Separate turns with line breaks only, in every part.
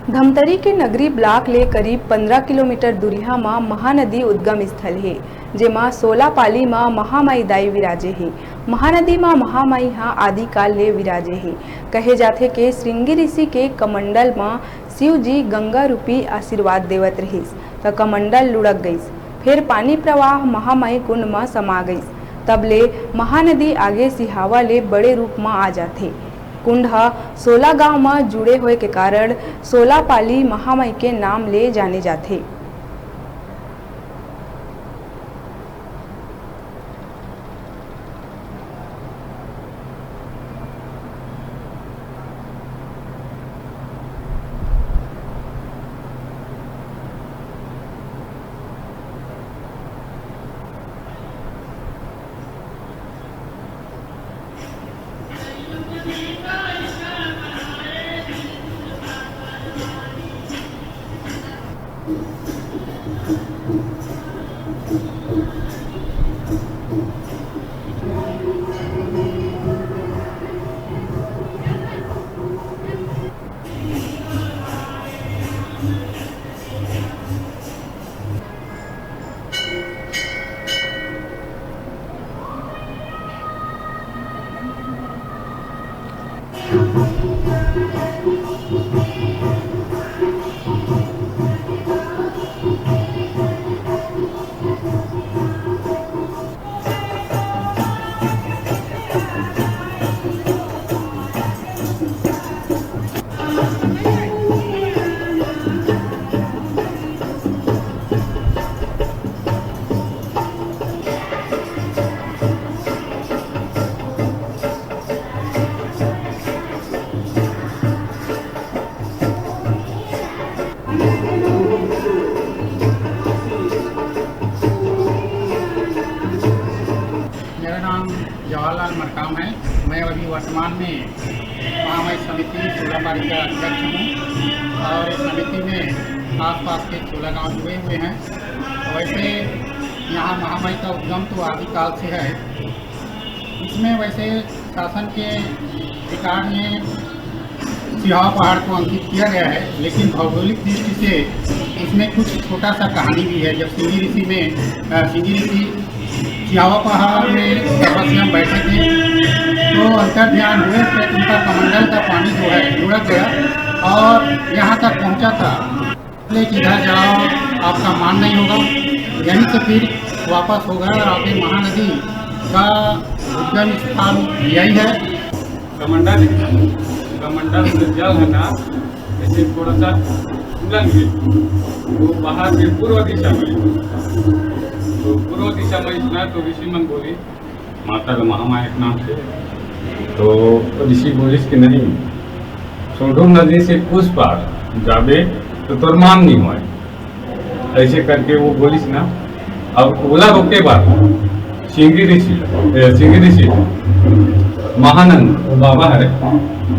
धमतरी के नगरी ब्लॉक ले करीब 15 किलोमीटर दूरिया में महानदी उद्गम स्थल है, जेमा 16 पाली में महामाई दाई विराजे है। महानदी में महामाई हाँ आदिकाल ले विराजे है। कहे जाथे के श्रृंगी ऋषि के कमंडल में शिव जी गंगा रूपी आशीर्वाद देवत रहीस, तो कमंडल लुढ़क गईस। फिर पानी प्रवाह महामाई कुंड में समा गईस। तब ले महानदी आगे सिहावा ले बड़े रूप में आ जाथे। कुंड 16 गांव में जुड़े होए के कारण 16 पाली महामाई के नाम ले जाने जाते।
जवाहरलाल मरकाम है। मैं अभी वर्तमान में महामाई समिति 16 पाली का अध्यक्ष हूँ और इस समिति में आसपास के 16 गांव जुड़े हुए हैं। वैसे यहाँ महामाई का उद्गम तो आदिकाल से है। इसमें वैसे शासन के रिकॉर्ड में सिहावा पहाड़ को अंकित किया गया है, लेकिन भौगोलिक दृष्टि से इसमें कुछ छोटा सा कहानी भी है। जब श्रृंगी ऋषि सिहावा पहाड़ में तपस्या में बैठे थे तो अंतर ध्यान हुए कि उनका कमंडल का पानी जो है लुढ़क गया और यहाँ तक पहुँचा था। लेकिन इधर जाओ आपका मान नहीं होगा, यहीं से फिर वापस हो गया और आगे महानदी का उद्गम स्थान यही है।
कमंडल में जल है ना, ऐसे थोड़ा सा उलंगे वो बाहर से पूर्व दिशा में, तो पूर्व दिशा में इतना तो ऋषि मन बोली माता का महामाया के नाम से, तो ऋषि बोलिस कि नहीं सोढ़ो नदी से उस पार जाबे तो तोर मान नहीं हुआ। ऐसे करके वो बोलिस ना। और ओला रोके बाद श्रृंगी ऋषि महानंद वो बाबा है,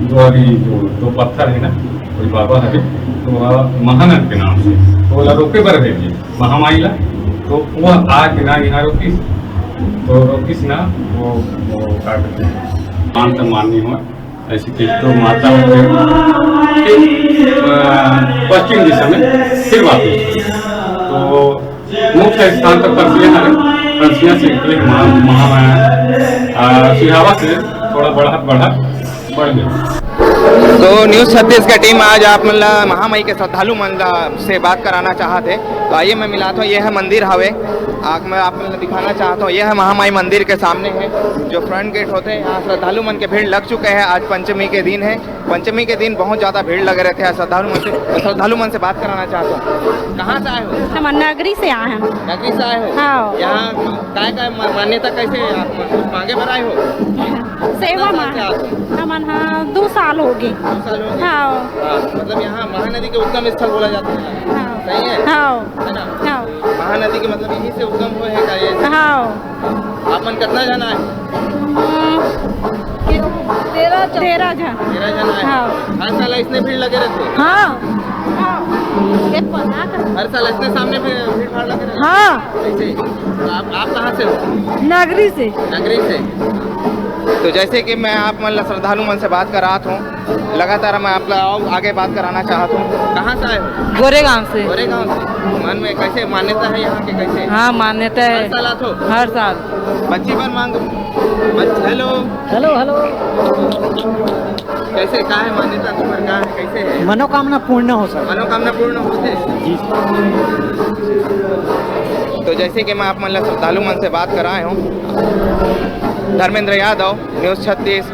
जो अभी जो दो पत्थर है ना कोई बाबा है, तो महानंद के नाम से तो ओला रोके बर भेजिए महामाई ला। तो वो आके ना यहाँ रोकिस, तो रोकिस ना वो क्या कहते हैं मान तो मान नहीं हुआ। ऐसे कि तो माता पश्चिम दिशा में फिर वापस तो मुख्य स्थान तक परसिया से महामाया सिहावा से थोड़ा बढ़ गया।
तो न्यूज़ 36 का टीम आज आप मतलब महामाई के श्रद्धालु मन से बात कराना चाहते। तो आइए मैं मिलाता हूँ, यह है मंदिर हवे। मैं आप दिखाना चाहता हूँ, यह है महामाई मंदिर के सामने है जो फ्रंट गेट होते हैं। यहाँ श्रद्धालु मन के भीड़ लग चुके हैं। आज पंचमी के दिन है। पंचमी के दिन बहुत ज़्यादा भीड़ लग रहे थे श्रद्धालु मन से बात कराना चाहता हूँ। कहाँ से आए हो?
हम नगरी से आए हैं।
नगरी से आए हो?
हाँ।
यहाँ काय मान्यता कैसे आप मांगे भर आए हो?
सेवा में हम 2 साल हो गए।
2 साल हो गए।
हाँ।
मतलब यहाँ महानदी के उद्गम स्थल बोला जाता है।
हाँ।
सही है?
हाँ।
है ना?
हाँ।
महानदी के मतलब यहीं से उद्गम हुए है का ये?
हाँ।
आप मन कितना जाना है?
13 जन।
13 जन आए।
हाँ।
हर साल इतने भीड़ लगे रहते?
हाँ।
हर साल इतने सामने भीड़ भाड़ लगे रहते?
हाँ।
ऐसे ही। तो आप कहाँ से हो?
नगरी से।
नगरी से। तो जैसे कि मैं आप मतलब श्रद्धालु मन से बात कर रहा हूँ, लगातार मैं आप और आगे बात कराना चाहता हूँ। कहाँ से आए हो?
गोरेगांव से।
गोरेगांव से। मन में कैसे मान्यता है यहाँ के, कैसे?
हाँ मान्यता है,
हर साल आते हो?
हर साल।
बच्ची पर मांग। Hello
hello hello.
कैसे, कहाँ है मान्यता तुम्हारे, कहाँ है, कैसे है?
मनोकामना पूर्ण हो सर।
मनोकामना पूर्ण होते
जी।
तो जैसे कि मैं आप मतलब श्रद्धालु मन से बात कर रहा हूँ, धर्मेंद्र यादव, न्यूज़ 36।